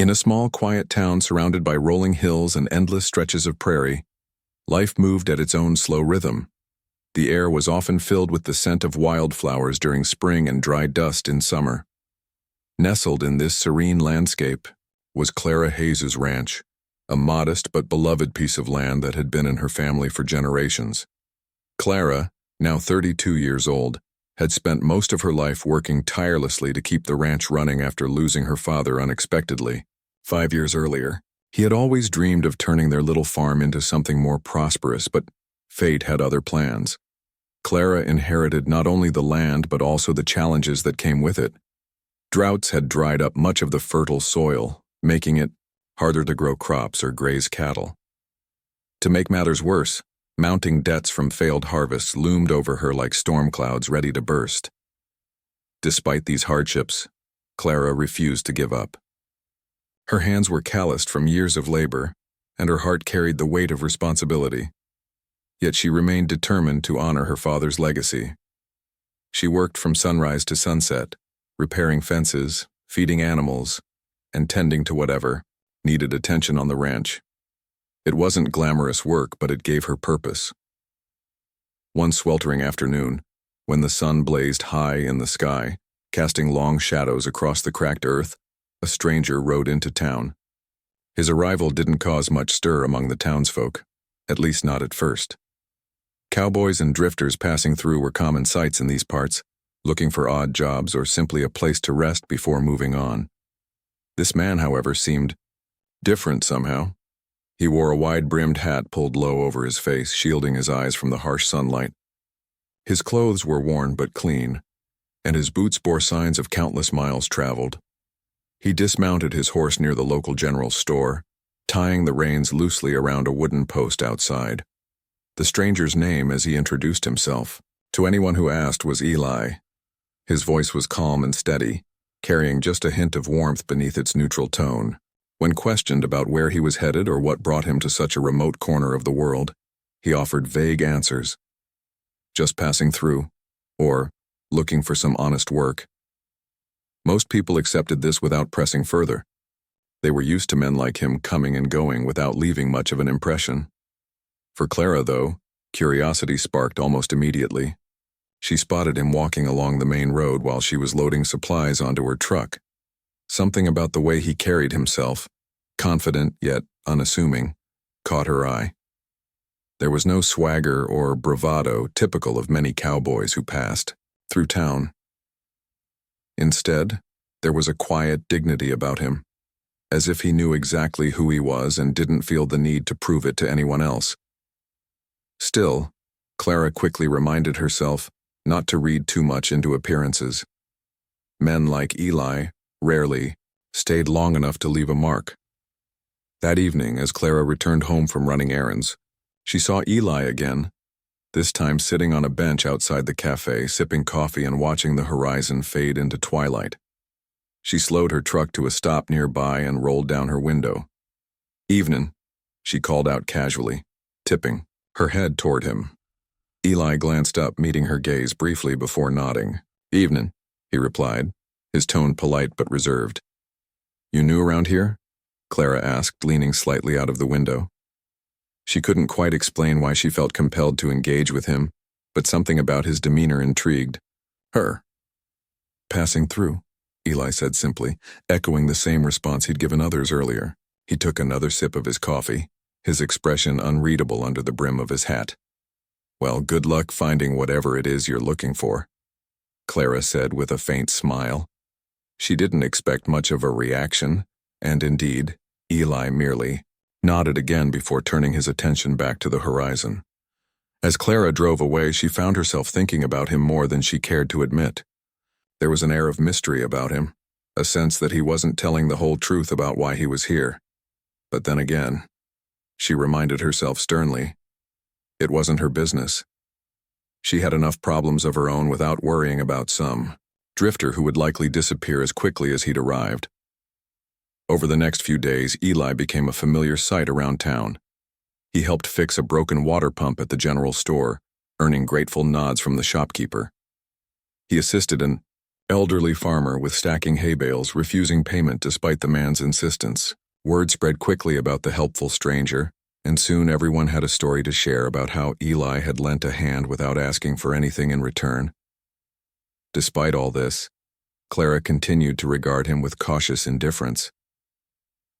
In a small, quiet town surrounded by rolling hills and endless stretches of prairie, life moved at its own slow rhythm. The air was often filled with the scent of wildflowers during spring and dry dust in summer. Nestled in this serene landscape was Clara Hayes's ranch, a modest but beloved piece of land that had been in her family for generations. Clara, now 32 years old, had spent most of her life working tirelessly to keep the ranch running after losing her father unexpectedly. 5 years earlier, he had always dreamed of turning their little farm into something more prosperous, but fate had other plans. Clara inherited not only the land but also the challenges that came with it. Droughts had dried up much of the fertile soil, making it harder to grow crops or graze cattle. To make matters worse, mounting debts from failed harvests loomed over her like storm clouds ready to burst. Despite these hardships, Clara refused to give up. Her hands were calloused from years of labor, and her heart carried the weight of responsibility. Yet she remained determined to honor her father's legacy. She worked from sunrise to sunset, repairing fences, feeding animals, and tending to whatever needed attention on the ranch. It wasn't glamorous work, but it gave her purpose. One sweltering afternoon, when the sun blazed high in the sky, casting long shadows across the cracked earth, a stranger rode into town. His arrival didn't cause much stir among the townsfolk, at least not at first. Cowboys and drifters passing through were common sights in these parts, looking for odd jobs or simply a place to rest before moving on. This man, however, seemed different somehow. He wore a wide-brimmed hat pulled low over his face, shielding his eyes from the harsh sunlight. His clothes were worn but clean, and his boots bore signs of countless miles traveled. He dismounted his horse near the local general store, tying the reins loosely around a wooden post outside. The stranger's name, as he introduced himself, to anyone who asked, was Eli. His voice was calm and steady, carrying just a hint of warmth beneath its neutral tone. When questioned about where he was headed or what brought him to such a remote corner of the world, he offered vague answers. Just passing through, or looking for some honest work. Most people accepted this without pressing further. They were used to men like him coming and going without leaving much of an impression. For Clara, though, curiosity sparked almost immediately. She spotted him walking along the main road while she was loading supplies onto her truck. Something about the way he carried himself, confident yet unassuming, caught her eye. There was no swagger or bravado typical of many cowboys who passed through town. Instead, there was a quiet dignity about him, as if he knew exactly who he was and didn't feel the need to prove it to anyone else. Still, Clara quickly reminded herself not to read too much into appearances. Men like Eli rarely stayed long enough to leave a mark. That evening, as Clara returned home from running errands, she saw Eli again, this time sitting on a bench outside the cafe, sipping coffee and watching the horizon fade into twilight. She slowed her truck to a stop nearby and rolled down her window. "Evenin'," she called out casually, tipping her head toward him. Eli glanced up, meeting her gaze briefly before nodding. "Evenin'," he replied, his tone polite but reserved. "You new around here?" Clara asked, leaning slightly out of the window. She couldn't quite explain why she felt compelled to engage with him, but something about his demeanor intrigued her. "Passing through," Eli said simply, echoing the same response he'd given others earlier. He took another sip of his coffee, his expression unreadable under the brim of his hat. "Well, good luck finding whatever it is you're looking for," Clara said with a faint smile. She didn't expect much of a reaction, and indeed, Eli merely nodded again before turning his attention back to the horizon. As Clara drove away, she found herself thinking about him more than she cared to admit. There was an air of mystery about him, a sense that he wasn't telling the whole truth about why he was here. But then again, she reminded herself sternly, it wasn't her business. She had enough problems of her own without worrying about some drifter who would likely disappear as quickly as he'd arrived. Over the next few days, Eli became a familiar sight around town. He helped fix a broken water pump at the general store, earning grateful nods from the shopkeeper. He assisted in Elderly farmer with stacking hay bales refusing payment despite the man's insistence. Word spread quickly about the helpful stranger, and soon everyone had a story to share about how Eli had lent a hand without asking for anything in return. Despite all this, Clara continued to regard him with cautious indifference.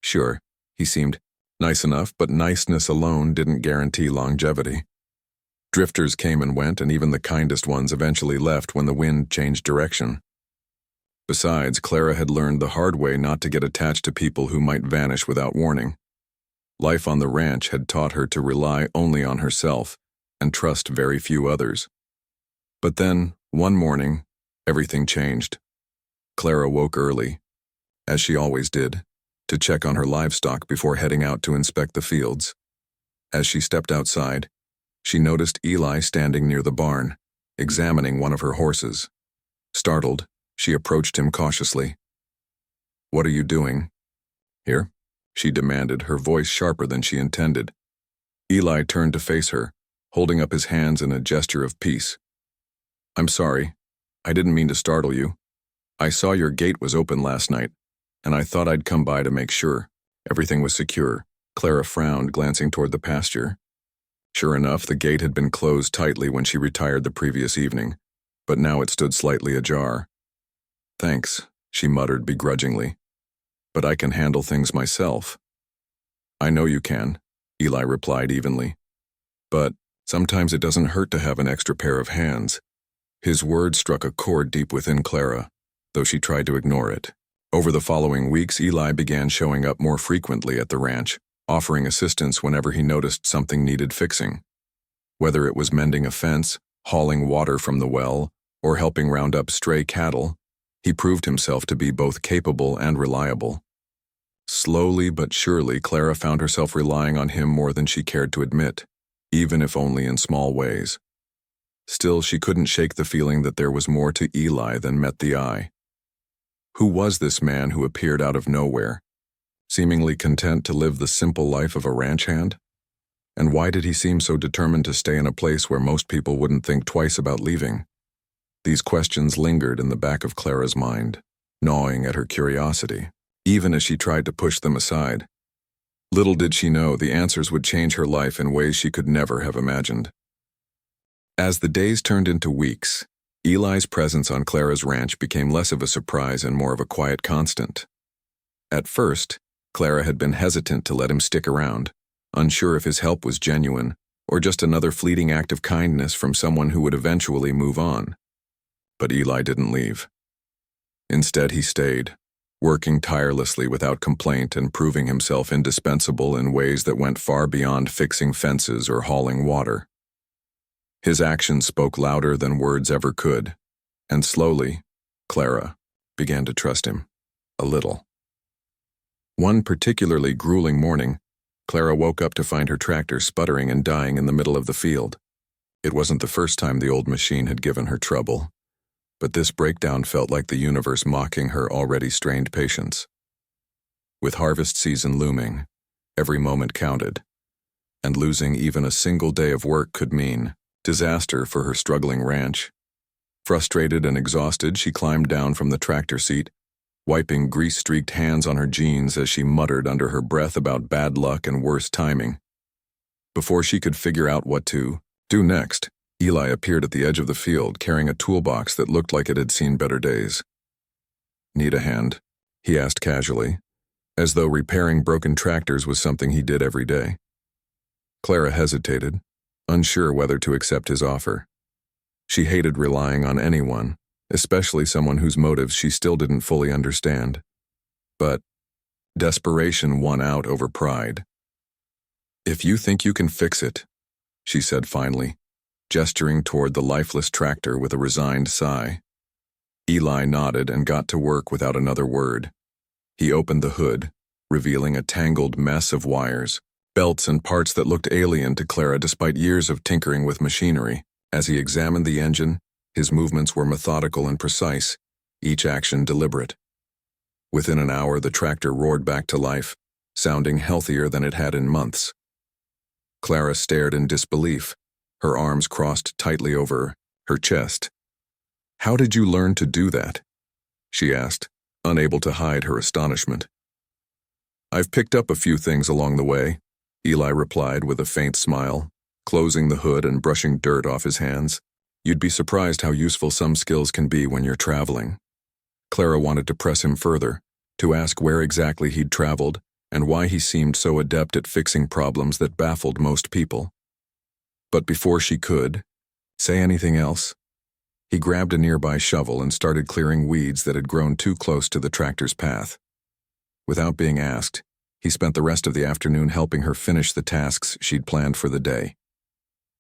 Sure, he seemed nice enough, but niceness alone didn't guarantee longevity. Drifters came and went, and even the kindest ones eventually left when the wind changed direction. Besides, Clara had learned the hard way not to get attached to people who might vanish without warning. Life on the ranch had taught her to rely only on herself and trust very few others. But then, one morning, everything changed. Clara woke early, as she always did, to check on her livestock before heading out to inspect the fields. As she stepped outside, she noticed Eli standing near the barn, examining one of her horses. Startled, she approached him cautiously. "What are you doing here?" she demanded, her voice sharper than she intended. Eli turned to face her, holding up his hands in a gesture of peace. "I'm sorry. I didn't mean to startle you. I saw your gate was open last night, and I thought I'd come by to make sure everything was secure." Clara frowned, glancing toward the pasture. Sure enough, the gate had been closed tightly when she retired the previous evening, but now it stood slightly ajar. "Thanks," she muttered begrudgingly, "but I can handle things myself." "I know you can," Eli replied evenly, "but sometimes it doesn't hurt to have an extra pair of hands." His words struck a chord deep within Clara, though she tried to ignore it. Over the following weeks, Eli began showing up more frequently at the ranch, offering assistance whenever he noticed something needed fixing. Whether it was mending a fence, hauling water from the well, or helping round up stray cattle, he proved himself to be both capable and reliable. Slowly but surely, Clara found herself relying on him more than she cared to admit, even if only in small ways. Still, she couldn't shake the feeling that there was more to Eli than met the eye. Who was this man who appeared out of nowhere, seemingly content to live the simple life of a ranch hand? And why did he seem so determined to stay in a place where most people wouldn't think twice about leaving? These questions lingered in the back of Clara's mind, gnawing at her curiosity, even as she tried to push them aside. Little did she know the answers would change her life in ways she could never have imagined. As the days turned into weeks, Eli's presence on Clara's ranch became less of a surprise and more of a quiet constant. At first, Clara had been hesitant to let him stick around, unsure if his help was genuine or just another fleeting act of kindness from someone who would eventually move on. But Eli didn't leave. Instead, he stayed, working tirelessly without complaint and proving himself indispensable in ways that went far beyond fixing fences or hauling water. His actions spoke louder than words ever could, and slowly, Clara began to trust him, a little. One particularly grueling morning, Clara woke up to find her tractor sputtering and dying in the middle of the field. It wasn't the first time the old machine had given her trouble, but this breakdown felt like the universe mocking her already strained patience. With harvest season looming, every moment counted, and losing even a single day of work could mean disaster for her struggling ranch. Frustrated and exhausted, she climbed down from the tractor seat, wiping grease-streaked hands on her jeans as she muttered under her breath about bad luck and worse timing. Before she could figure out what to do next, Eli appeared at the edge of the field carrying a toolbox that looked like it had seen better days. "Need a hand?" he asked casually, as though repairing broken tractors was something he did every day. Clara hesitated, unsure whether to accept his offer. She hated relying on anyone, especially someone whose motives she still didn't fully understand. But desperation won out over pride. "If you think you can fix it," she said finally, gesturing toward the lifeless tractor with a resigned sigh. Eli nodded and got to work without another word. He opened the hood, revealing a tangled mess of wires, belts and parts that looked alien to Clara despite years of tinkering with machinery. As he examined the engine, his movements were methodical and precise, each action deliberate. Within an hour, the tractor roared back to life, sounding healthier than it had in months. Clara stared in disbelief, her arms crossed tightly over her chest. "How did you learn to do that?" she asked, unable to hide her astonishment. I've picked up a few things along the way, Eli replied with a faint smile, closing the hood and brushing dirt off his hands. You'd be surprised how useful some skills can be when you're traveling. Clara wanted to press him further, to ask where exactly he'd traveled and why he seemed so adept at fixing problems that baffled most people. But before she could say anything else, he grabbed a nearby shovel and started clearing weeds that had grown too close to the tractor's path. Without being asked, he spent the rest of the afternoon helping her finish the tasks she'd planned for the day.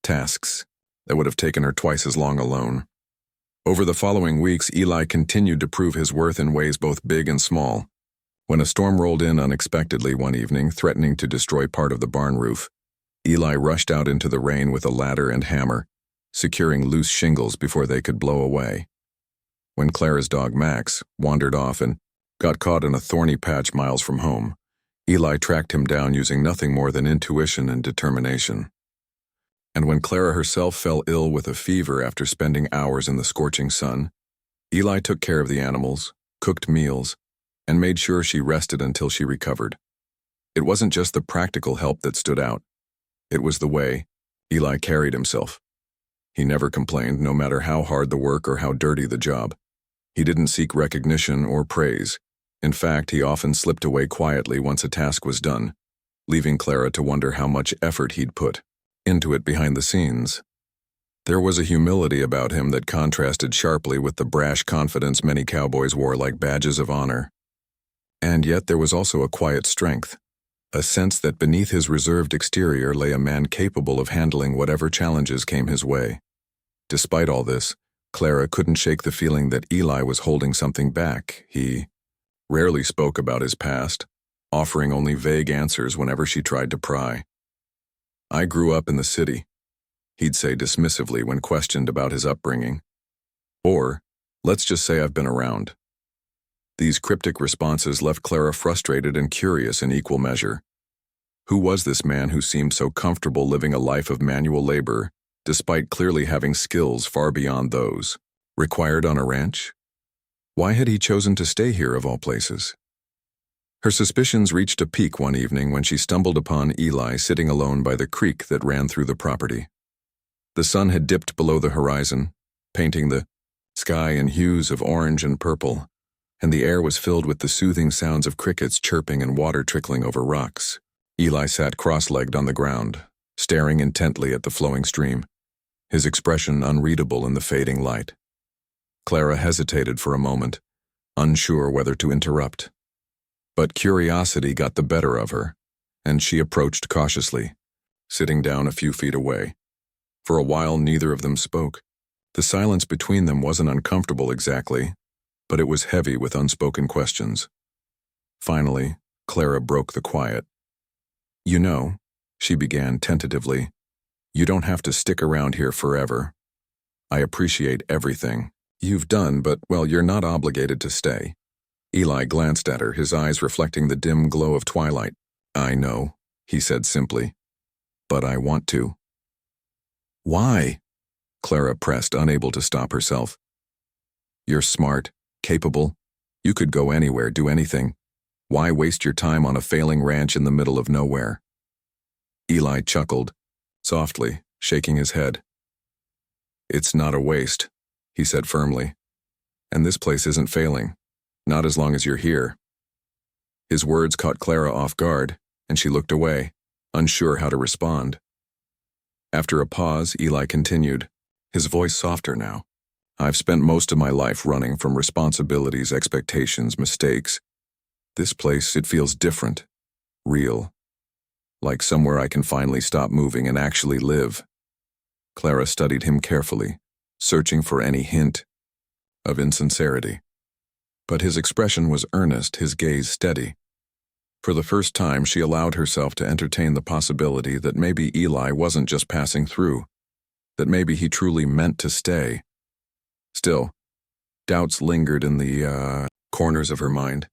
Tasks that would have taken her twice as long alone. Over the following weeks, Eli continued to prove his worth in ways both big and small. When a storm rolled in unexpectedly one evening, threatening to destroy part of the barn roof, Eli rushed out into the rain with a ladder and hammer, securing loose shingles before they could blow away. When Clara's dog Max wandered off and got caught in a thorny patch miles from home, Eli tracked him down using nothing more than intuition and determination. And when Clara herself fell ill with a fever after spending hours in the scorching sun, Eli took care of the animals, cooked meals, and made sure she rested until she recovered. It wasn't just the practical help that stood out. It was the way Eli carried himself. He never complained, no matter how hard the work or how dirty the job. He didn't seek recognition or praise. In fact, he often slipped away quietly once a task was done, leaving Clara to wonder how much effort he'd put into it behind the scenes. There was a humility about him that contrasted sharply with the brash confidence many cowboys wore like badges of honor. And yet there was also a quiet strength, a sense that beneath his reserved exterior lay a man capable of handling whatever challenges came his way. Despite all this, Clara couldn't shake the feeling that Eli was holding something back. He rarely spoke about his past, offering only vague answers whenever she tried to pry. I grew up in the city, he'd say dismissively when questioned about his upbringing. Or, let's just say I've been around. These cryptic responses left Clara frustrated and curious in equal measure. Who was this man who seemed so comfortable living a life of manual labor, despite clearly having skills far beyond those required on a ranch? Why had he chosen to stay here of all places? Her suspicions reached a peak one evening when she stumbled upon Eli sitting alone by the creek that ran through the property. The sun had dipped below the horizon, painting the sky in hues of orange and purple, and the air was filled with the soothing sounds of crickets chirping and water trickling over rocks. Eli sat cross-legged on the ground, staring intently at the flowing stream, his expression unreadable in the fading light. Clara hesitated for a moment, unsure whether to interrupt. But curiosity got the better of her, and she approached cautiously, sitting down a few feet away. For a while, neither of them spoke. The silence between them wasn't uncomfortable exactly, but it was heavy with unspoken questions. Finally, Clara broke the quiet. "You know," she began tentatively, "you don't have to stick around here forever. I appreciate everything you've done, but, well, you're not obligated to stay." Eli glanced at her, his eyes reflecting the dim glow of twilight. "I know," he said simply, "but I want to." "Why?" Clara pressed, unable to stop herself. "You're smart, capable. You could go anywhere, do anything. Why waste your time on a failing ranch in the middle of nowhere?" Eli chuckled, softly, shaking his head. "It's not a waste," he said firmly. "And this place isn't failing. Not as long as you're here." His words caught Clara off guard, and she looked away, unsure how to respond. After a pause, Eli continued, his voice softer now. "I've spent most of my life running from responsibilities, expectations, mistakes. This place, it feels different, real, like somewhere I can finally stop moving and actually live." Clara studied him carefully, searching for any hint of insincerity. But his expression was earnest, his gaze steady. For the first time, she allowed herself to entertain the possibility that maybe Eli wasn't just passing through, that maybe he truly meant to stay. Still, doubts lingered in the corners of her mind.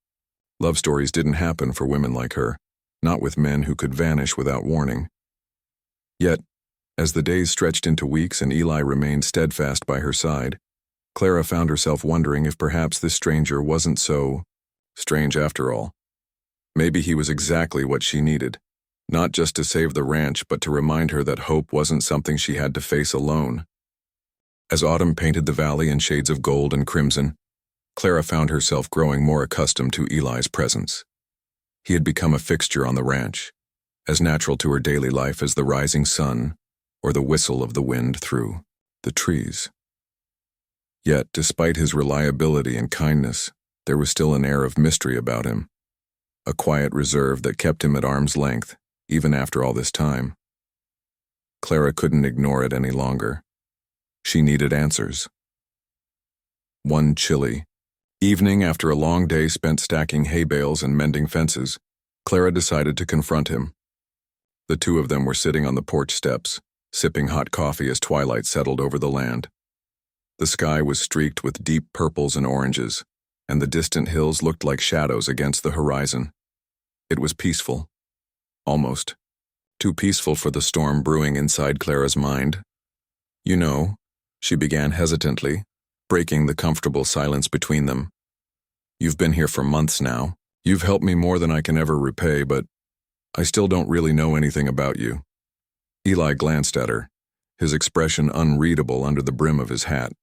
Love stories didn't happen for women like her, not with men who could vanish without warning. Yet, as the days stretched into weeks and Eli remained steadfast by her side, Clara found herself wondering if perhaps this stranger wasn't so strange after all. Maybe he was exactly what she needed, not just to save the ranch, but to remind her that hope wasn't something she had to face alone. As autumn painted the valley in shades of gold and crimson, Clara found herself growing more accustomed to Eli's presence. He had become a fixture on the ranch, as natural to her daily life as the rising sun or the whistle of the wind through the trees. Yet, despite his reliability and kindness, there was still an air of mystery about him, a quiet reserve that kept him at arm's length, even after all this time. Clara couldn't ignore it any longer. She needed answers. One chilly evening, after a long day spent stacking hay bales and mending fences, Clara decided to confront him. The two of them were sitting on the porch steps, sipping hot coffee as twilight settled over the land. The sky was streaked with deep purples and oranges, and the distant hills looked like shadows against the horizon. It was peaceful. Almost. Too peaceful for the storm brewing inside Clara's mind. "You know," she began hesitantly, breaking the comfortable silence between them. "You've been here for months now. You've helped me more than I can ever repay, but I still don't really know anything about you." Eli glanced at her, his expression unreadable under the brim of his hat.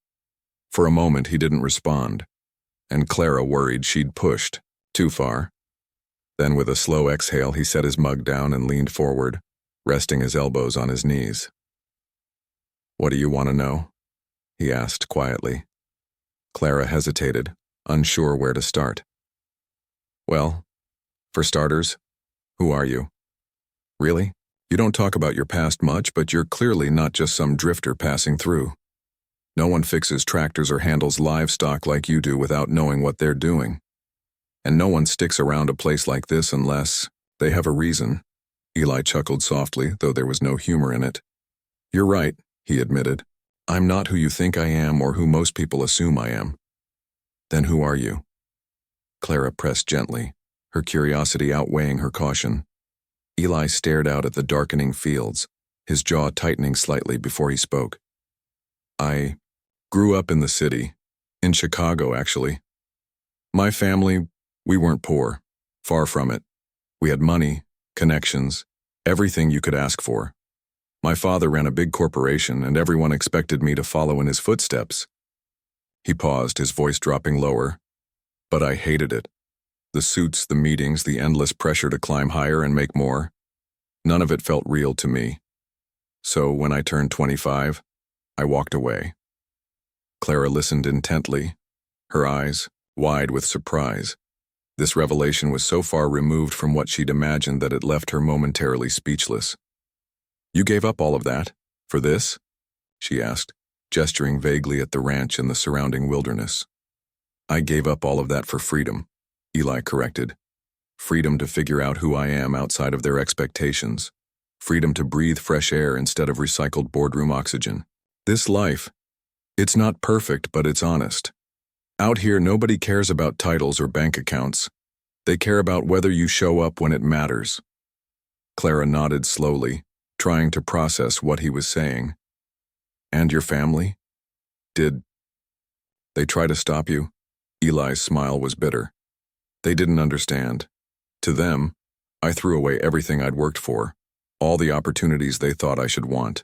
For a moment he didn't respond, and Clara worried she'd pushed too far. Then with a slow exhale he set his mug down and leaned forward, resting his elbows on his knees. "What do you want to know?" he asked quietly. Clara hesitated, unsure where to start. "Well, for starters, who are you? Really? You don't talk about your past much, but you're clearly not just some drifter passing through. No one fixes tractors or handles livestock like you do without knowing what they're doing. And no one sticks around a place like this unless they have a reason." Eli chuckled softly, though there was no humor in it. "You're right," he admitted. "I'm not who you think I am or who most people assume I am." "Then who are you?" Clara pressed gently, her curiosity outweighing her caution. Eli stared out at the darkening fields, his jaw tightening slightly before he spoke. "I grew up in the city, in Chicago, actually. My family, we weren't poor, far from it. We had money, connections, everything you could ask for. My father ran a big corporation, and everyone expected me to follow in his footsteps." He paused, his voice dropping lower. "But I hated it. The suits, the meetings, the endless pressure to climb higher and make more. None of it felt real to me. So when I turned 25, I walked away." Clara listened intently, her eyes wide with surprise. This revelation was so far removed from what she'd imagined that it left her momentarily speechless. "You gave up all of that? For this?" she asked, gesturing vaguely at the ranch and the surrounding wilderness. "I gave up all of that for freedom," Eli corrected. "Freedom to figure out who I am outside of their expectations. Freedom to breathe fresh air instead of recycled boardroom oxygen. This life, it's not perfect, but it's honest. Out here, nobody cares about titles or bank accounts. They care about whether you show up when it matters." Clara nodded slowly, trying to process what he was saying. "And your family? Did they try to stop you?" Eli's smile was bitter. "They didn't understand. To them, I threw away everything I'd worked for, all the opportunities they thought I should want.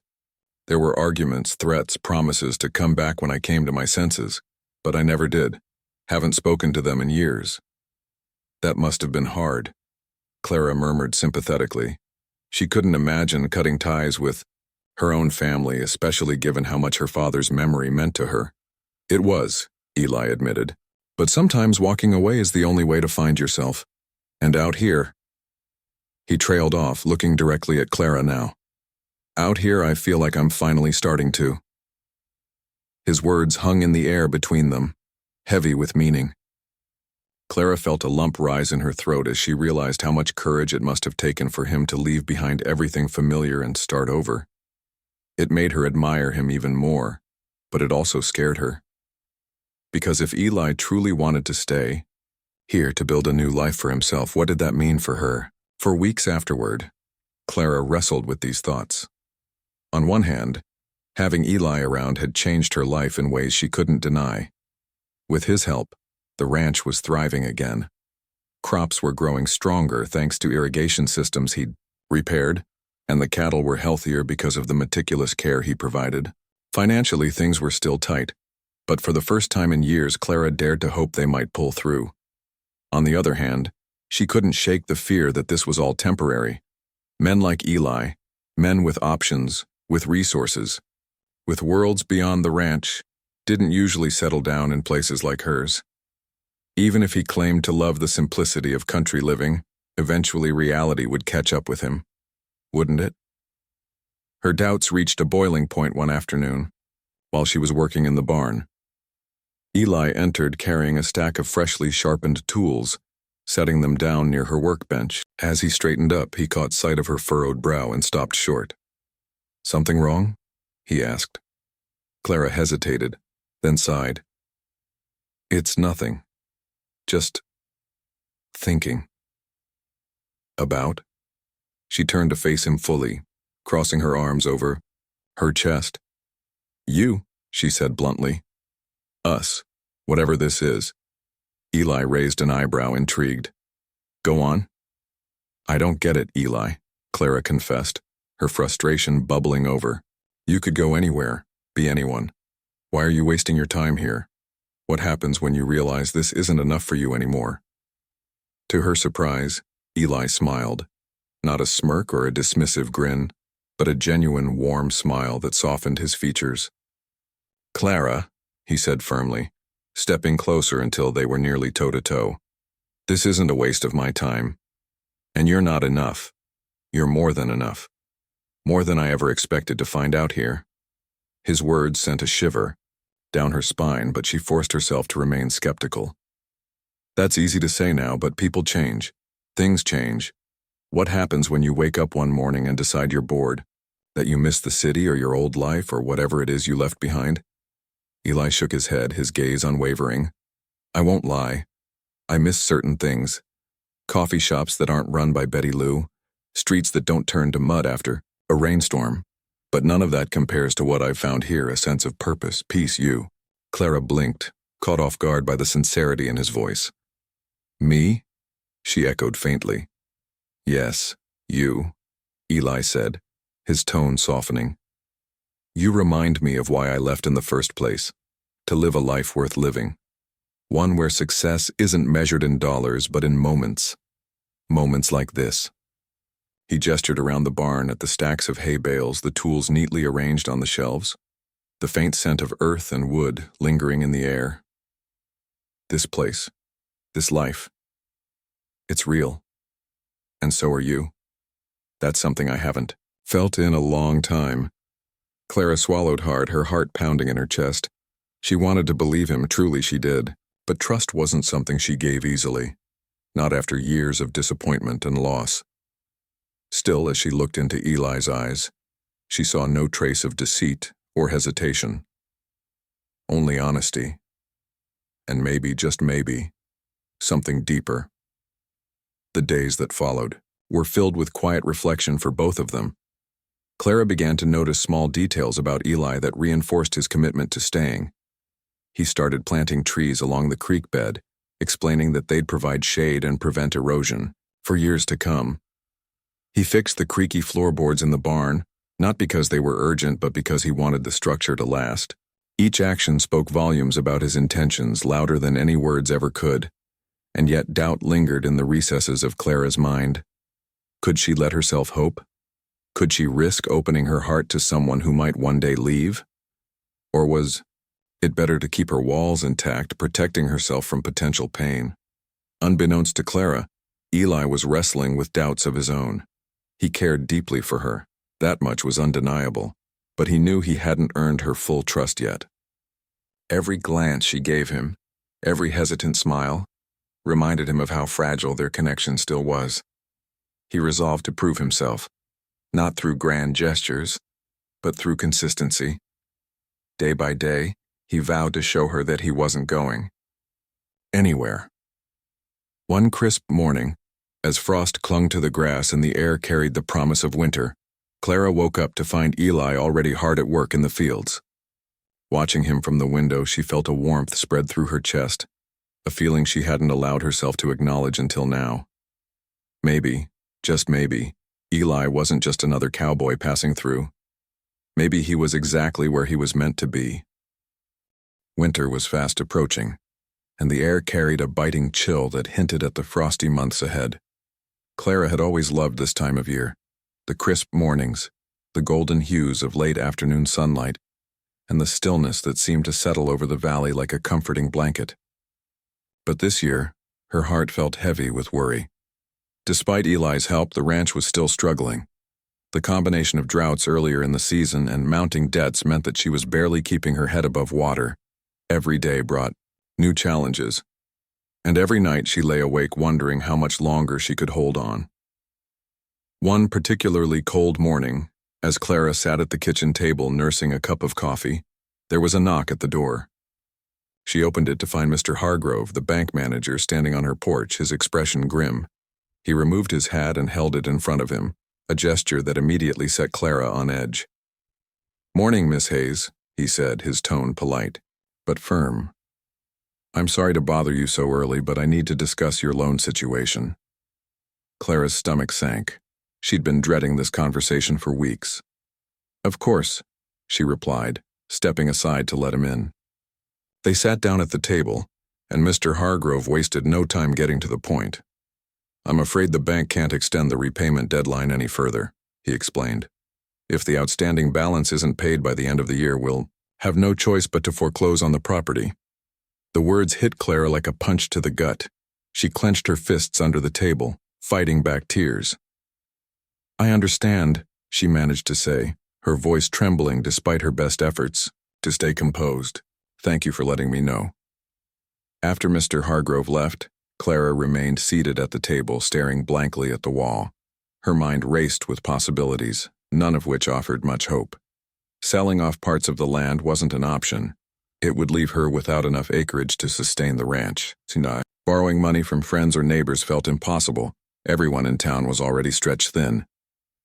There were arguments, threats, promises to come back when I came to my senses, but I never did. Haven't spoken to them in years." "That must have been hard," Clara murmured sympathetically. She couldn't imagine cutting ties with her own family, especially given how much her father's memory meant to her. "It was," Eli admitted. "But sometimes walking away is the only way to find yourself. And out here—" He trailed off, looking directly at Clara now. "Out here, I feel like I'm finally starting to." His words hung in the air between them, heavy with meaning. Clara felt a lump rise in her throat as she realized how much courage it must have taken for him to leave behind everything familiar and start over. It made her admire him even more, but it also scared her. Because if Eli truly wanted to stay here to build a new life for himself, what did that mean for her? For weeks afterward, Clara wrestled with these thoughts. On one hand, Having Eli around had changed her life in ways she couldn't deny. With his help, the ranch was thriving again. Crops were growing stronger thanks to irrigation systems he'd repaired, and the cattle were healthier because of the meticulous care he provided. Financially, things were still tight, but for the first time in years, Clara dared to hope they might pull through. On the other hand, she couldn't shake the fear that this was all temporary. Men like Eli, men with options, with resources, with worlds beyond the ranch, didn't usually settle down in places like hers. Even if he claimed to love the simplicity of country living, eventually reality would catch up with him, wouldn't it? Her doubts reached a boiling point one afternoon, while she was working in the barn. Eli entered carrying a stack of freshly sharpened tools, setting them down near her workbench. As he straightened up, he caught sight of her furrowed brow and stopped short. "Something wrong?" he asked. Clara hesitated, then sighed. "It's nothing. Just thinking." "About?" She turned to face him fully, crossing her arms over her chest. "You," she said bluntly. "Us, whatever this is." Eli raised an eyebrow, intrigued. "Go on." "I don't get it, Eli," Clara confessed, her frustration bubbling over. "You could go anywhere, be anyone. Why are you wasting your time here? What happens when you realize this isn't enough for you anymore?" To her surprise, Eli smiled. Not a smirk or a dismissive grin, but a genuine, warm smile that softened his features. "Clara," he said firmly, stepping closer until they were nearly toe-to-toe, "this isn't a waste of my time. And you're not enough. You're more than enough. More than I ever expected to find out here." His words sent a shiver down her spine, but she forced herself to remain skeptical. "That's easy to say now, but people change. Things change. What happens when you wake up one morning and decide you're bored? That you miss the city or your old life or whatever it is you left behind?" Eli shook his head, his gaze unwavering. "I won't lie. I miss certain things. Coffee shops that aren't run by Betty Lou, streets that don't turn to mud after a rainstorm. But none of that compares to what I've found here, a sense of purpose, peace, you." Clara blinked, caught off guard by the sincerity in his voice. "Me?" she echoed faintly. "Yes, you," Eli said, his tone softening. "You remind me of why I left in the first place, to live a life worth living. One where success isn't measured in dollars but in moments. Moments like this." He gestured around the barn at the stacks of hay bales, the tools neatly arranged on the shelves, the faint scent of earth and wood lingering in the air. "This place, this life, it's real. And so are you. That's something I haven't felt in a long time." Clara swallowed hard, her heart pounding in her chest. She wanted to believe him, truly she did, but trust wasn't something she gave easily, not after years of disappointment and loss. Still, as she looked into Eli's eyes, she saw no trace of deceit or hesitation. Only honesty. And maybe, just maybe, something deeper. The days that followed were filled with quiet reflection for both of them. Clara began to notice small details about Eli that reinforced his commitment to staying. He started planting trees along the creek bed, explaining that they'd provide shade and prevent erosion for years to come. He fixed the creaky floorboards in the barn, not because they were urgent but because he wanted the structure to last. Each action spoke volumes about his intentions, louder than any words ever could, and yet doubt lingered in the recesses of Clara's mind. Could she let herself hope? Could she risk opening her heart to someone who might one day leave? Or was it better to keep her walls intact, protecting herself from potential pain? Unbeknownst to Clara, Eli was wrestling with doubts of his own. He cared deeply for her, that much was undeniable, but he knew he hadn't earned her full trust yet. Every glance she gave him, every hesitant smile, reminded him of how fragile their connection still was. He resolved to prove himself, not through grand gestures, but through consistency. Day by day, he vowed to show her that he wasn't going anywhere. One crisp morning, as frost clung to the grass and the air carried the promise of winter, Clara woke up to find Eli already hard at work in the fields. Watching him from the window, she felt a warmth spread through her chest, a feeling she hadn't allowed herself to acknowledge until now. Maybe, just maybe, Eli wasn't just another cowboy passing through. Maybe he was exactly where he was meant to be. Winter was fast approaching, and the air carried a biting chill that hinted at the frosty months ahead. Clara had always loved this time of year, the crisp mornings, the golden hues of late afternoon sunlight, and the stillness that seemed to settle over the valley like a comforting blanket. But this year, her heart felt heavy with worry. Despite Eli's help, the ranch was still struggling. The combination of droughts earlier in the season and mounting debts meant that she was barely keeping her head above water. Every day brought new challenges, and every night she lay awake wondering how much longer she could hold on. One particularly cold morning, as Clara sat at the kitchen table nursing a cup of coffee, there was a knock at the door. She opened it to find Mr. Hargrove, the bank manager, standing on her porch, his expression grim. He removed his hat and held it in front of him, a gesture that immediately set Clara on edge. "Morning, Miss Hayes," he said, his tone polite, but firm. "I'm sorry to bother you so early, but I need to discuss your loan situation." Clara's stomach sank. She'd been dreading this conversation for weeks. "Of course," she replied, stepping aside to let him in. They sat down at the table, and Mr. Hargrove wasted no time getting to the point. "I'm afraid the bank can't extend the repayment deadline any further," he explained. "If the outstanding balance isn't paid by the end of the year, we'll have no choice but to foreclose on the property." The words hit Clara like a punch to the gut. She clenched her fists under the table, fighting back tears. "I understand," she managed to say, her voice trembling despite her best efforts to stay composed. "Thank you for letting me know." After Mr. Hargrove left, Clara remained seated at the table, staring blankly at the wall. Her mind raced with possibilities, none of which offered much hope. Selling off parts of the land wasn't an option. It would leave her without enough acreage to sustain the ranch. Borrowing money from friends or neighbors felt impossible. Everyone in town was already stretched thin.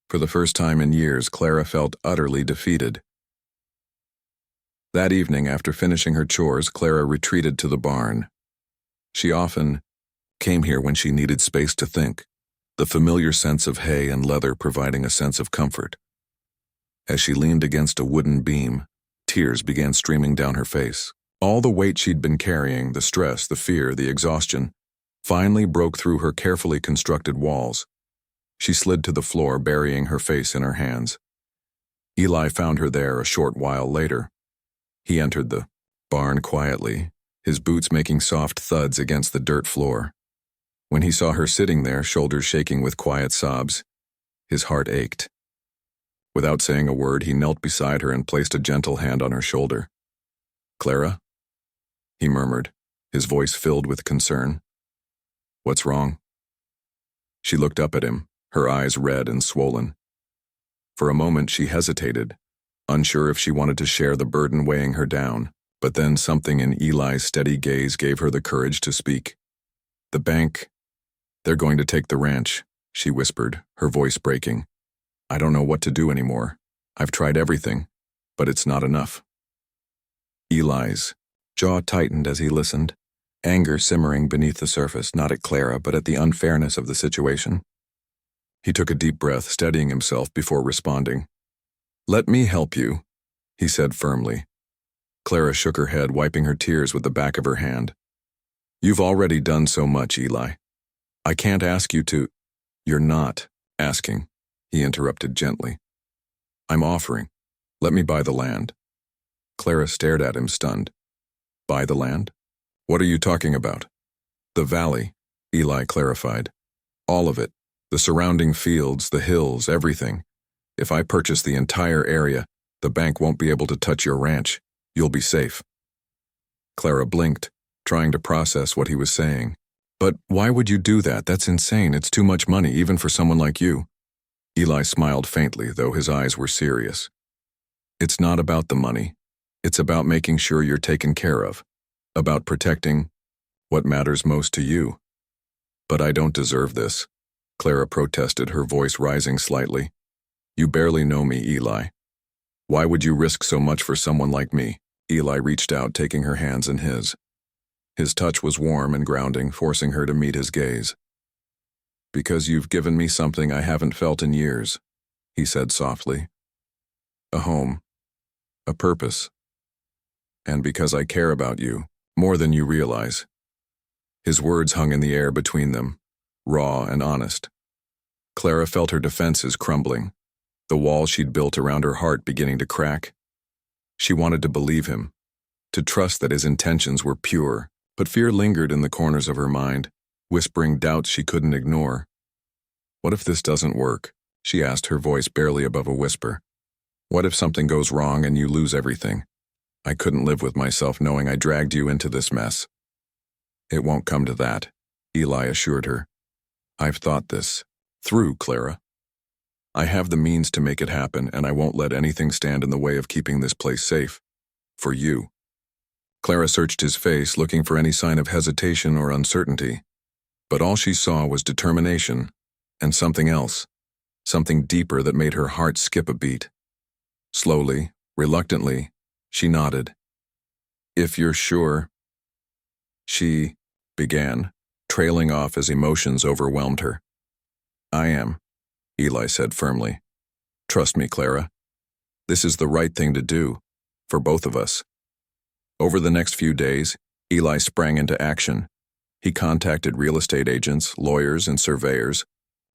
For the first time in years, Clara felt utterly defeated. That evening, after finishing her chores, Clara retreated to the barn. She often came here when she needed space to think, the familiar sense of hay and leather providing a sense of comfort. As she leaned against a wooden beam, tears began streaming down her face. All the weight she'd been carrying, the stress, the fear, the exhaustion, finally broke through her carefully constructed walls. She slid to the floor, burying her face in her hands. Eli found her there a short while later. He entered the barn quietly, his boots making soft thuds against the dirt floor. When he saw her sitting there, shoulders shaking with quiet sobs, his heart ached. Without saying a word, he knelt beside her and placed a gentle hand on her shoulder. "Clara?" he murmured, his voice filled with concern. "What's wrong?" She looked up at him, her eyes red and swollen. For a moment she hesitated, unsure if she wanted to share the burden weighing her down, but then something in Eli's steady gaze gave her the courage to speak. "The bank, they're going to take the ranch," she whispered, her voice breaking. "I don't know what to do anymore. I've tried everything, but it's not enough." Eli's jaw tightened as he listened, anger simmering beneath the surface, not at Clara, but at the unfairness of the situation. He took a deep breath, steadying himself before responding. "Let me help you," he said firmly. Clara shook her head, wiping her tears with the back of her hand. "You've already done so much, Eli. I can't ask you to—" "You're not asking," he interrupted gently. "I'm offering. Let me buy the land." Clara stared at him, stunned. "Buy the land? What are you talking about?" "The valley," Eli clarified. "All of it. The surrounding fields, the hills, everything. If I purchase the entire area, the bank won't be able to touch your ranch. You'll be safe." Clara blinked, trying to process what he was saying. "But why would you do that? That's insane. It's too much money, even for someone like you." Eli smiled faintly, though his eyes were serious. "It's not about the money. It's about making sure you're taken care of, about protecting what matters most to you." "But I don't deserve this," Clara protested, her voice rising slightly. You barely know me, Eli. Why would you risk so much for someone like me? Eli reached out, taking her hands in his. His touch was warm and grounding, forcing her to meet his gaze. Because you've given me something I haven't felt in years, he said softly. A home. A purpose. And because I care about you, more than you realize. His words hung in the air between them, raw and honest. Clara felt her defenses crumbling, the wall she'd built around her heart beginning to crack. She wanted to believe him, to trust that his intentions were pure, but fear lingered in the corners of her mind, whispering doubts she couldn't ignore. What if this doesn't work? She asked, her voice barely above a whisper. What if something goes wrong and you lose everything? I couldn't live with myself knowing I dragged you into this mess. It won't come to that, Eli assured her. I've thought this through, Clara. I have the means to make it happen, and I won't let anything stand in the way of keeping this place safe. For you. Clara searched his face, looking for any sign of hesitation or uncertainty. But all she saw was determination, and something else, something deeper that made her heart skip a beat. Slowly, reluctantly, she nodded. If you're sure, she began, trailing off as emotions overwhelmed her. I am, Eli said firmly. Trust me, Clara. This is the right thing to do, for both of us. Over the next few days, Eli sprang into action. He contacted real estate agents, lawyers, and surveyors,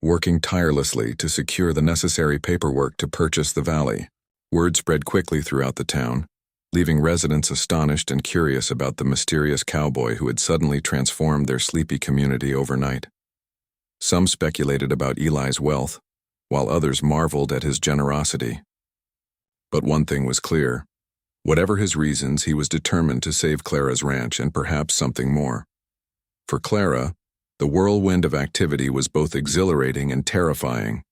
working tirelessly to secure the necessary paperwork to purchase the valley. Word spread quickly throughout the town, leaving residents astonished and curious about the mysterious cowboy who had suddenly transformed their sleepy community overnight. Some speculated about Eli's wealth, while others marveled at his generosity. But one thing was clear. Whatever his reasons, he was determined to save Clara's ranch and perhaps something more. For Clara, the whirlwind of activity was both exhilarating and terrifying.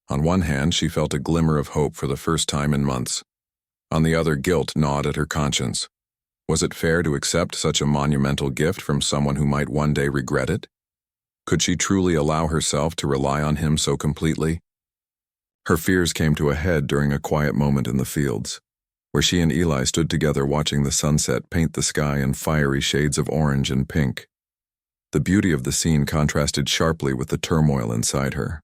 On one hand, she felt a glimmer of hope for the first time in months. On the other, guilt gnawed at her conscience. Was it fair to accept such a monumental gift from someone who might one day regret it? Could she truly allow herself to rely on him so completely? Her fears came to a head during a quiet moment in the fields, where she and Eli stood together watching the sunset paint the sky in fiery shades of orange and pink. The beauty of the scene contrasted sharply with the turmoil inside her.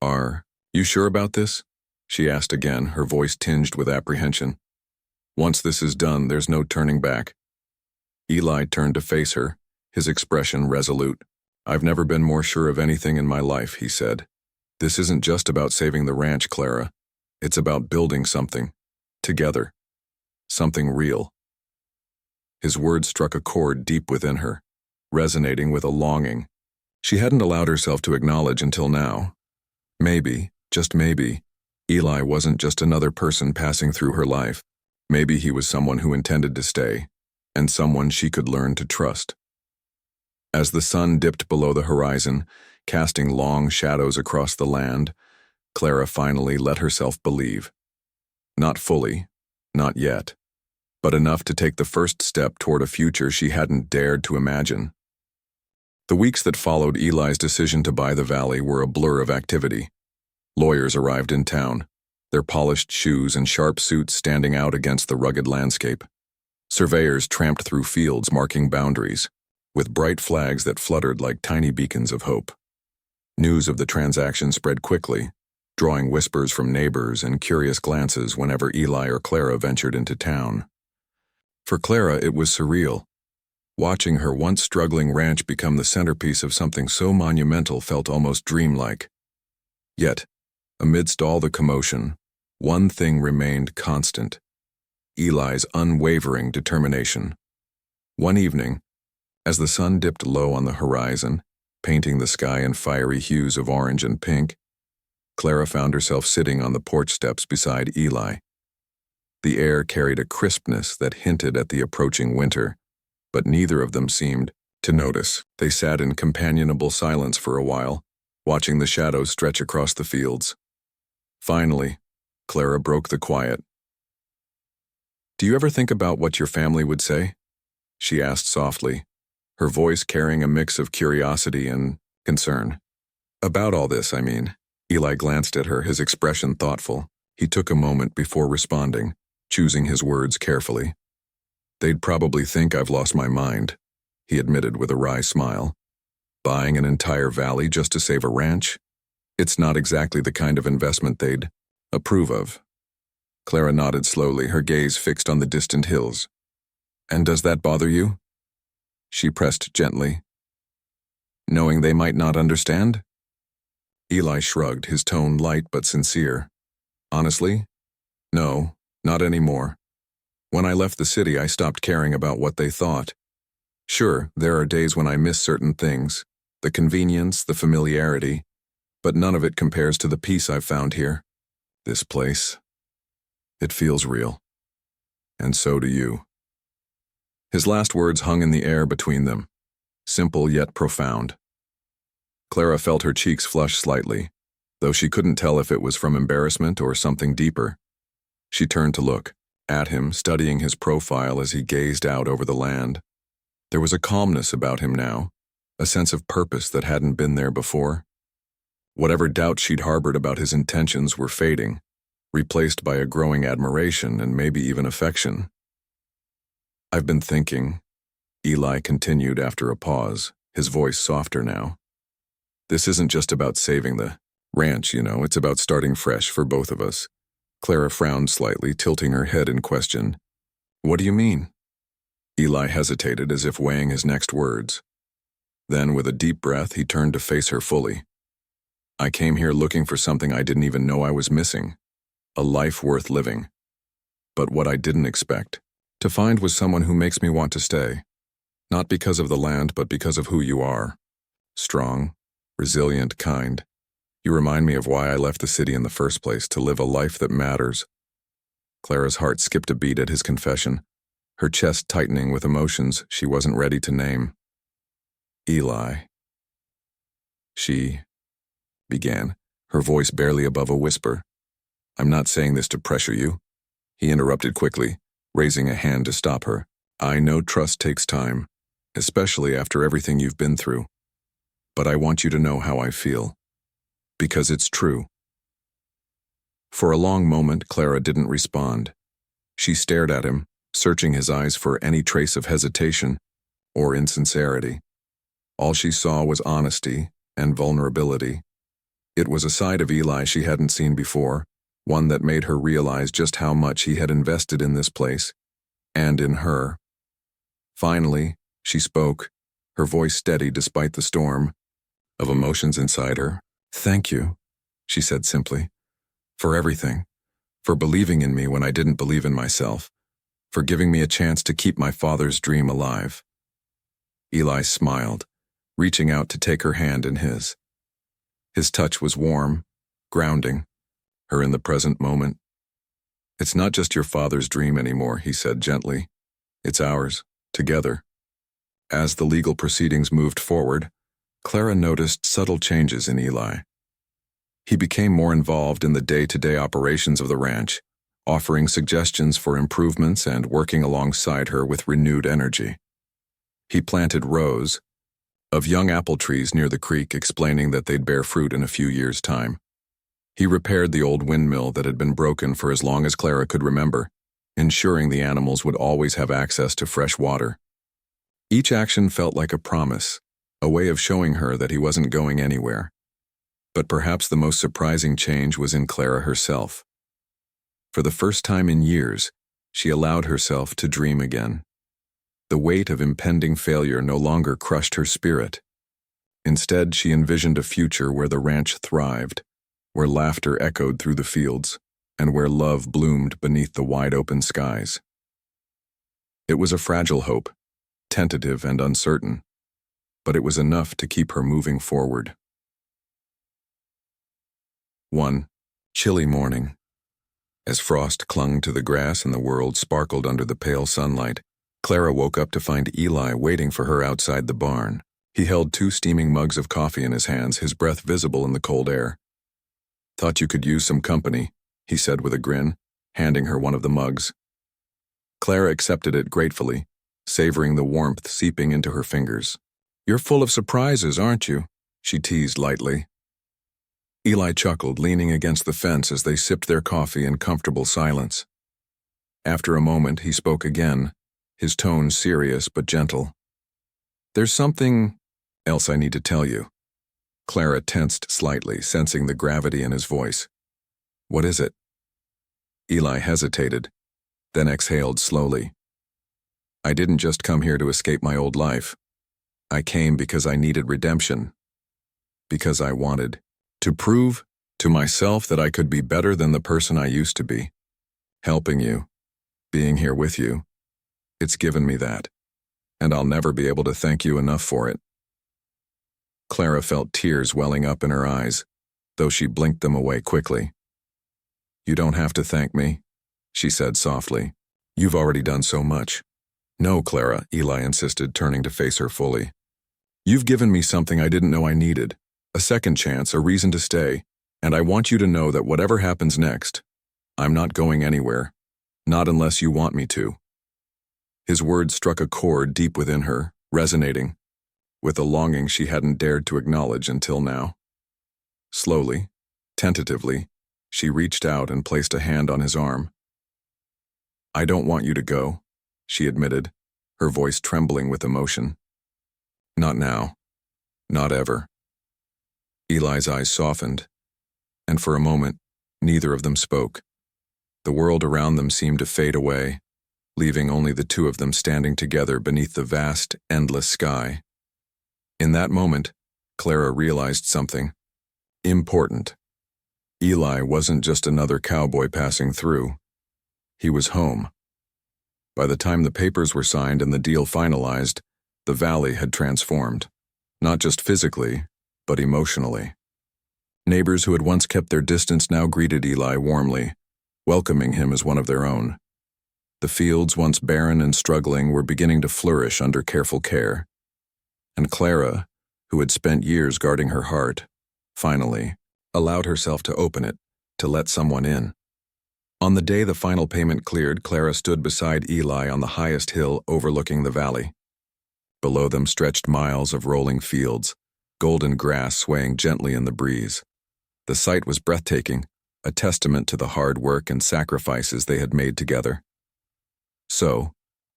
Are you sure about this? She asked again, her voice tinged with apprehension. Once this is done, there's no turning back. Eli turned to face her, his expression resolute. I've never been more sure of anything in my life, he said. This isn't just about saving the ranch, Clara. It's about building something. Together. Something real. His words struck a chord deep within her, resonating with a longing she hadn't allowed herself to acknowledge until now. Maybe, just maybe, Eli wasn't just another person passing through her life. Maybe he was someone who intended to stay, and someone she could learn to trust. As the sun dipped below the horizon, casting long shadows across the land, Clara finally let herself believe. Not fully, not yet, but enough to take the first step toward a future she hadn't dared to imagine. The weeks that followed Eli's decision to buy the valley were a blur of activity. Lawyers arrived in town, their polished shoes and sharp suits standing out against the rugged landscape. Surveyors tramped through fields marking boundaries, with bright flags that fluttered like tiny beacons of hope. News of the transaction spread quickly, drawing whispers from neighbors and curious glances whenever Eli or Clara ventured into town. For Clara, it was surreal. Watching her once struggling ranch become the centerpiece of something so monumental felt almost dreamlike. Yet, amidst all the commotion, one thing remained constant: Eli's unwavering determination. One evening, as the sun dipped low on the horizon, painting the sky in fiery hues of orange and pink, Clara found herself sitting on the porch steps beside Eli. The air carried a crispness that hinted at the approaching winter, but neither of them seemed to notice. They sat in companionable silence for a while, watching the shadows stretch across the fields. Finally, Clara broke the quiet. Do you ever think about what your family would say? She asked softly, her voice carrying a mix of curiosity and concern. About all this, I mean. Eli glanced at her, his expression thoughtful. He took a moment before responding, choosing his words carefully. They'd probably think I've lost my mind, he admitted with a wry smile. Buying an entire valley just to save a ranch? It's not exactly the kind of investment they'd approve of. Clara nodded slowly, her gaze fixed on the distant hills. And does that bother you? She pressed gently. Knowing they might not understand? Eli shrugged, his tone light but sincere. Honestly? No, not anymore. When I left the city, I stopped caring about what they thought. Sure, there are days when I miss certain things, the convenience, the familiarity, but none of it compares to the peace I've found here. This place. It feels real. And so do you. His last words hung in the air between them, simple yet profound. Clara felt her cheeks flush slightly, though she couldn't tell if it was from embarrassment or something deeper. She turned to look at him, studying his profile as he gazed out over the land. There was a calmness about him now, a sense of purpose that hadn't been there before. Whatever doubts she'd harbored about his intentions were fading, replaced by a growing admiration and maybe even affection. I've been thinking, Eli continued after a pause, his voice softer now. This isn't just about saving the ranch, it's about starting fresh for both of us. Clara frowned slightly, tilting her head in question. What do you mean? Eli hesitated as if weighing his next words. Then, with a deep breath, he turned to face her fully. I came here looking for something I didn't even know I was missing. A life worth living. But what I didn't expect to find was someone who makes me want to stay. Not because of the land, but because of who you are. Strong, resilient, kind. You remind me of why I left the city in the first place, to live a life that matters. Clara's heart skipped a beat at his confession, her chest tightening with emotions she wasn't ready to name. Eli. She began, her voice barely above a whisper. I'm not saying this to pressure you, he interrupted quickly, raising a hand to stop her. I know trust takes time, especially after everything you've been through. But I want you to know how I feel. Because it's true. For a long moment, Clara didn't respond. She stared at him, searching his eyes for any trace of hesitation or insincerity. All she saw was honesty and vulnerability. It was a side of Eli she hadn't seen before, one that made her realize just how much he had invested in this place, and in her. Finally, she spoke, her voice steady despite the storm of emotions inside her. Thank you, she said simply, for everything, for believing in me when I didn't believe in myself, for giving me a chance to keep my father's dream alive. Eli smiled, reaching out to take her hand in his. His touch was warm, grounding, her in the present moment. It's not just your father's dream anymore, he said gently. It's ours, together. As the legal proceedings moved forward, Clara noticed subtle changes in Eli. He became more involved in the day-to-day operations of the ranch, offering suggestions for improvements and working alongside her with renewed energy. He planted rows of young apple trees near the creek, explaining that they'd bear fruit in a few years' time. He repaired the old windmill that had been broken for as long as Clara could remember, ensuring the animals would always have access to fresh water. Each action felt like a promise, a way of showing her that he wasn't going anywhere. But perhaps the most surprising change was in Clara herself. For the first time in years, she allowed herself to dream again. The weight of impending failure no longer crushed her spirit. Instead, she envisioned a future where the ranch thrived, where laughter echoed through the fields, and where love bloomed beneath the wide-open skies. It was a fragile hope, tentative and uncertain, but it was enough to keep her moving forward. One chilly morning. As frost clung to the grass and the world sparkled under the pale sunlight, Clara woke up to find Eli waiting for her outside the barn. He held 2 steaming mugs of coffee in his hands, his breath visible in the cold air. Thought you could use some company, he said with a grin, handing her one of the mugs. Clara accepted it gratefully, savoring the warmth seeping into her fingers. You're full of surprises, aren't you? She teased lightly. Eli chuckled, leaning against the fence as they sipped their coffee in comfortable silence. After a moment, he spoke again, his tone serious but gentle. "There's something else I need to tell you." Clara tensed slightly, sensing the gravity in his voice. "What is it?" Eli hesitated, then exhaled slowly. "I didn't just come here to escape my old life. I came because I needed redemption. Because I wanted to prove to myself that I could be better than the person I used to be. Helping you, being here with you, it's given me that, and I'll never be able to thank you enough for it." Clara felt tears welling up in her eyes, though she blinked them away quickly. "You don't have to thank me," she said softly. "You've already done so much." "No, Clara," Eli insisted, turning to face her fully. "You've given me something I didn't know I needed. A second chance, a reason to stay, and I want you to know that whatever happens next, I'm not going anywhere. Not unless you want me to." His words struck a chord deep within her, resonating with a longing she hadn't dared to acknowledge until now. Slowly, tentatively, she reached out and placed a hand on his arm. "I don't want you to go," she admitted, her voice trembling with emotion. "Not now. Not ever." Eli's eyes softened, and for a moment, neither of them spoke. The world around them seemed to fade away, leaving only the two of them standing together beneath the vast, endless sky. In that moment, Clara realized something important. Eli wasn't just another cowboy passing through. He was home. By the time the papers were signed and the deal finalized, the valley had transformed, not just physically, but emotionally. Neighbors who had once kept their distance now greeted Eli warmly, welcoming him as one of their own. The fields, once barren and struggling, were beginning to flourish under careful care. And Clara, who had spent years guarding her heart, finally allowed herself to open it, to let someone in. On the day the final payment cleared, Clara stood beside Eli on the highest hill overlooking the valley. Below them stretched miles of rolling fields, golden grass swaying gently in the breeze. The sight was breathtaking, a testament to the hard work and sacrifices they had made together. "So,"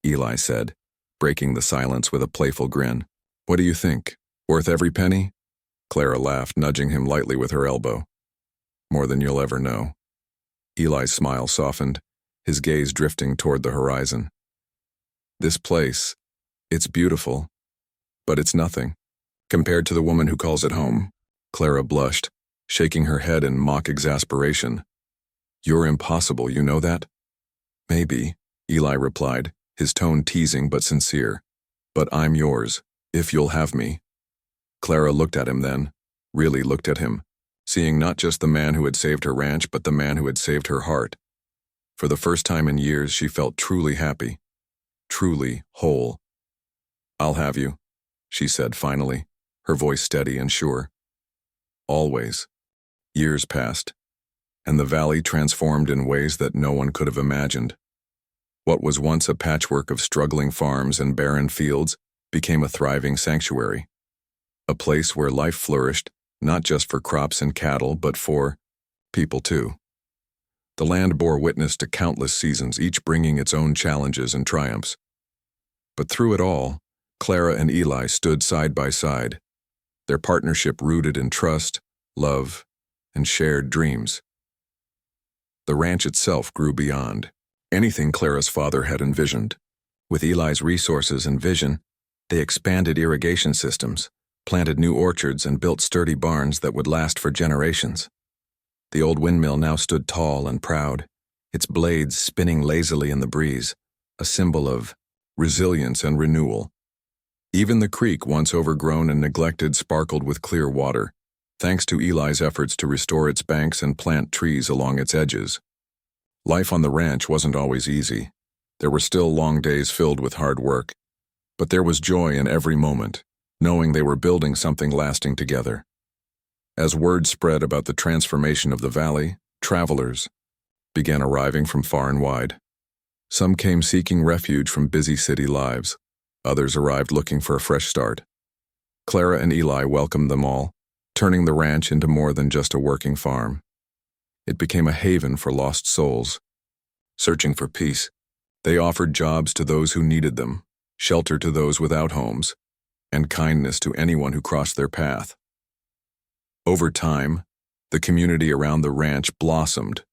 Eli said, breaking the silence with a playful grin, "what do you think? Worth every penny?" Clara laughed, nudging him lightly with her elbow. "More than you'll ever know." Eli's smile softened, his gaze drifting toward the horizon. "This place, it's beautiful, but it's nothing compared to the woman who calls it home." Clara blushed, shaking her head in mock exasperation. "You're impossible, you know that?" "Maybe," Eli replied, his tone teasing but sincere. "But I'm yours, if you'll have me." Clara looked at him then, really looked at him, seeing not just the man who had saved her ranch, but the man who had saved her heart. For the first time in years, she felt truly happy, truly whole. "I'll have you," she said finally, her voice steady and sure. "Always." Years passed, and the valley transformed in ways that no one could have imagined. What was once a patchwork of struggling farms and barren fields became a thriving sanctuary. A place where life flourished, not just for crops and cattle, but for people too. The land bore witness to countless seasons, each bringing its own challenges and triumphs. But through it all, Clara and Eli stood side by side, their partnership rooted in trust, love, and shared dreams. The ranch itself grew beyond anything Clara's father had envisioned. With Eli's resources and vision, they expanded irrigation systems, planted new orchards, and built sturdy barns that would last for generations. The old windmill now stood tall and proud, its blades spinning lazily in the breeze, a symbol of resilience and renewal. Even the creek, once overgrown and neglected, sparkled with clear water, thanks to Eli's efforts to restore its banks and plant trees along its edges. Life on the ranch wasn't always easy. There were still long days filled with hard work, but there was joy in every moment, knowing they were building something lasting together. As word spread about the transformation of the valley, travelers began arriving from far and wide. Some came seeking refuge from busy city lives. Others arrived looking for a fresh start. Clara and Eli welcomed them all, turning the ranch into more than just a working farm. It became a haven for lost souls, searching for peace. They offered jobs to those who needed them, shelter to those without homes, and kindness to anyone who crossed their path. Over time, the community around the ranch blossomed,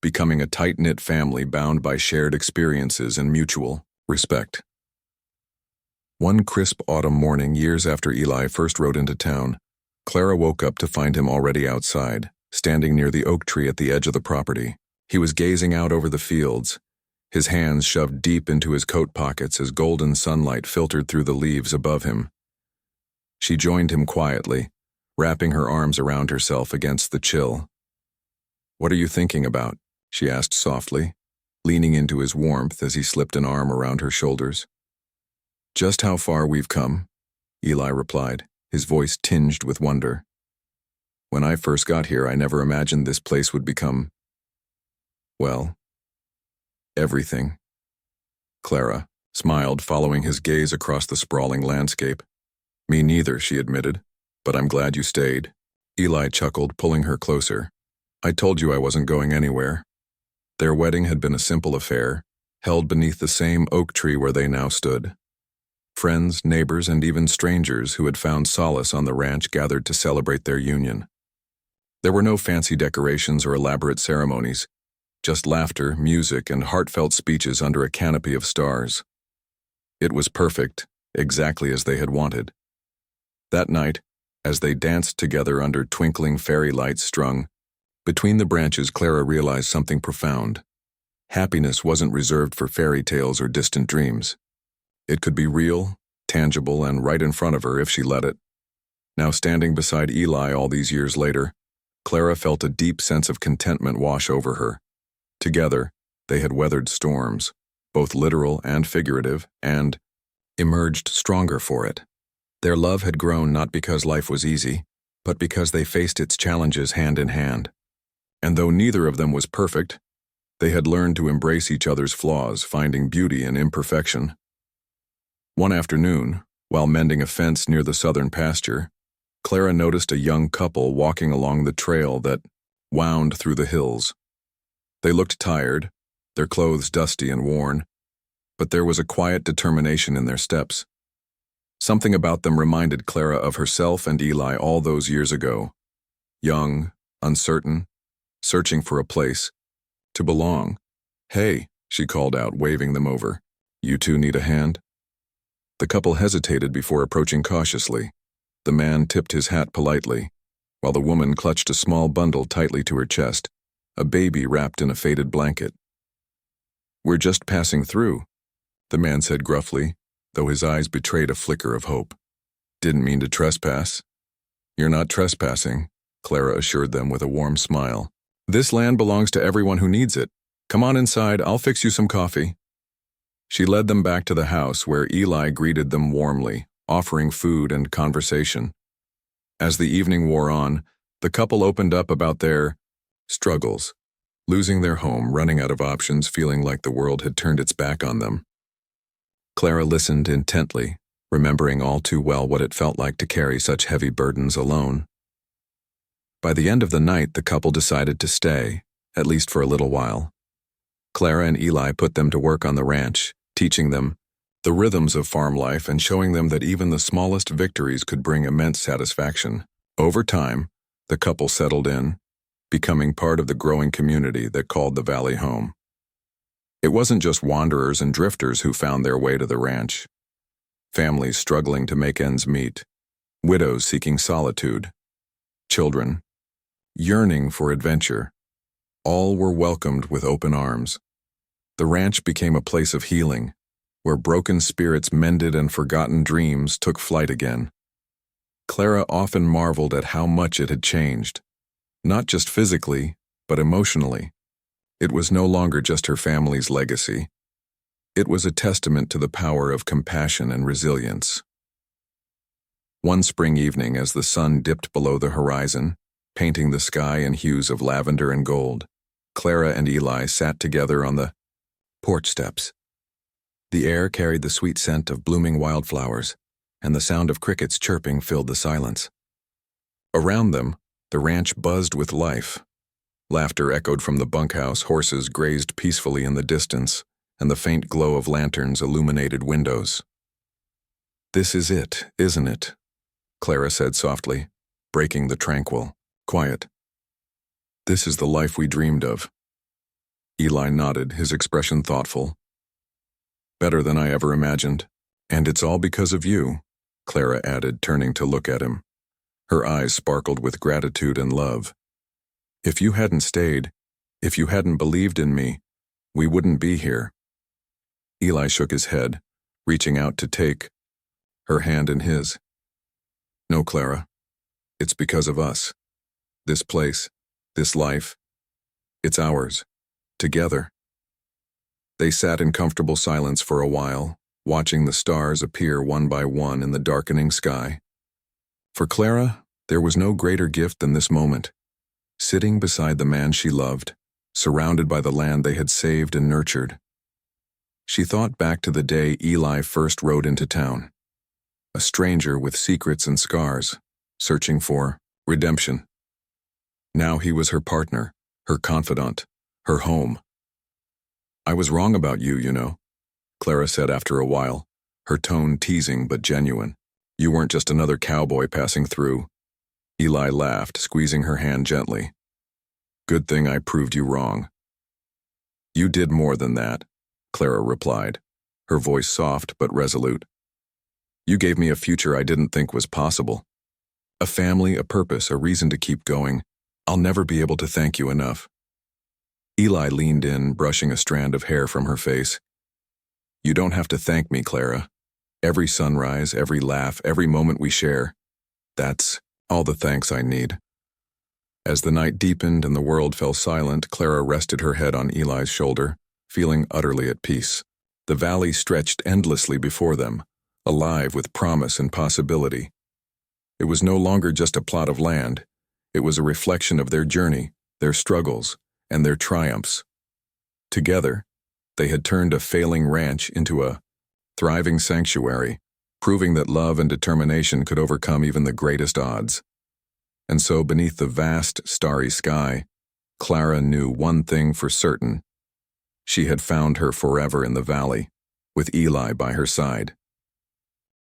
becoming a tight-knit family bound by shared experiences and mutual respect. One crisp autumn morning, years after Eli first rode into town, Clara woke up to find him already outside, standing near the oak tree at the edge of the property. He was gazing out over the fields, his hands shoved deep into his coat pockets as golden sunlight filtered through the leaves above him. She joined him quietly, wrapping her arms around herself against the chill. "What are you thinking about?" she asked softly, leaning into his warmth as he slipped an arm around her shoulders. "Just how far we've come," Eli replied, his voice tinged with wonder. "When I first got here, I never imagined this place would become, well, everything." Clara smiled, following his gaze across the sprawling landscape. "Me neither," she admitted, "but I'm glad you stayed." Eli chuckled, pulling her closer. "I told you I wasn't going anywhere." Their wedding had been a simple affair, held beneath the same oak tree where they now stood. Friends, neighbors, and even strangers who had found solace on the ranch gathered to celebrate their union. There were no fancy decorations or elaborate ceremonies, just laughter, music, and heartfelt speeches under a canopy of stars. It was perfect, exactly as they had wanted. That night, as they danced together under twinkling fairy lights strung between the branches, Clara realized something profound. Happiness wasn't reserved for fairy tales or distant dreams. It could be real, tangible, and right in front of her if she let it. Now standing beside Eli all these years later, Clara felt a deep sense of contentment wash over her. Together, they had weathered storms, both literal and figurative, and emerged stronger for it. Their love had grown not because life was easy, but because they faced its challenges hand in hand. And though neither of them was perfect, they had learned to embrace each other's flaws, finding beauty in imperfection. One afternoon, while mending a fence near the southern pasture, Clara noticed a young couple walking along the trail that wound through the hills. They looked tired, their clothes dusty and worn, but there was a quiet determination in their steps. Something about them reminded Clara of herself and Eli all those years ago. Young, uncertain, searching for a place, to belong. "Hey," she called out, waving them over. "You two need a hand?" The couple hesitated before approaching cautiously. The man tipped his hat politely, while the woman clutched a small bundle tightly to her chest, a baby wrapped in a faded blanket. "We're just passing through," the man said gruffly, though his eyes betrayed a flicker of hope. "Didn't mean to trespass." "You're not trespassing," Clara assured them with a warm smile. "This land belongs to everyone who needs it. Come on inside, I'll fix you some coffee." She led them back to the house where Eli greeted them warmly, offering food and conversation. As the evening wore on, the couple opened up about their struggles, losing their home, running out of options, feeling like the world had turned its back on them. Clara listened intently, remembering all too well what it felt like to carry such heavy burdens alone. By the end of the night, the couple decided to stay, at least for a little while. Clara and Eli put them to work on the ranch, teaching them the rhythms of farm life and showing them that even the smallest victories could bring immense satisfaction. Over time, the couple settled in, becoming part of the growing community that called the valley home. It wasn't just wanderers and drifters who found their way to the ranch. Families struggling to make ends meet, widows seeking solitude, children yearning for adventure, all were welcomed with open arms. The ranch became a place of healing, where broken spirits mended and forgotten dreams took flight again. Clara often marveled at how much it had changed, not just physically, but emotionally. It was no longer just her family's legacy. It was a testament to the power of compassion and resilience. One spring evening, as the sun dipped below the horizon, painting the sky in hues of lavender and gold, Clara and Eli sat together on the porch steps. The air carried the sweet scent of blooming wildflowers, and the sound of crickets chirping filled the silence. Around them, the ranch buzzed with life. Laughter echoed from the bunkhouse, horses grazed peacefully in the distance, and the faint glow of lanterns illuminated windows. "This is it, isn't it?" Clara said softly, breaking the tranquil quiet. "This is the life we dreamed of." Eli nodded, his expression thoughtful. "Better than I ever imagined. And it's all because of you," Clara added, turning to look at him. Her eyes sparkled with gratitude and love. "If you hadn't stayed, if you hadn't believed in me, we wouldn't be here." Eli shook his head, reaching out to take her hand in his. "No, Clara. It's because of us. This place, this life, it's ours. Together." They sat in comfortable silence for a while, watching the stars appear one by one in the darkening sky. For Clara, there was no greater gift than this moment. Sitting beside the man she loved, surrounded by the land they had saved and nurtured. She thought back to the day Eli first rode into town. A stranger with secrets and scars, searching for redemption. Now he was her partner, her confidant, her home. "I was wrong about you, you know," Clara said after a while, her tone teasing but genuine. "You weren't just another cowboy passing through." Eli laughed, squeezing her hand gently. "Good thing I proved you wrong." "You did more than that," Clara replied, her voice soft but resolute. "You gave me a future I didn't think was possible. A family, a purpose, a reason to keep going. I'll never be able to thank you enough." Eli leaned in, brushing a strand of hair from her face. "You don't have to thank me, Clara. Every sunrise, every laugh, every moment we share, that's all the thanks I need." As the night deepened and the world fell silent, Clara rested her head on Eli's shoulder, feeling utterly at peace. The valley stretched endlessly before them, alive with promise and possibility. It was no longer just a plot of land. It was a reflection of their journey, their struggles, and their triumphs. Together, they had turned a failing ranch into a thriving sanctuary, proving that love and determination could overcome even the greatest odds. And so, beneath the vast, starry sky, Clara knew one thing for certain. She had found her forever in the valley, with Eli by her side.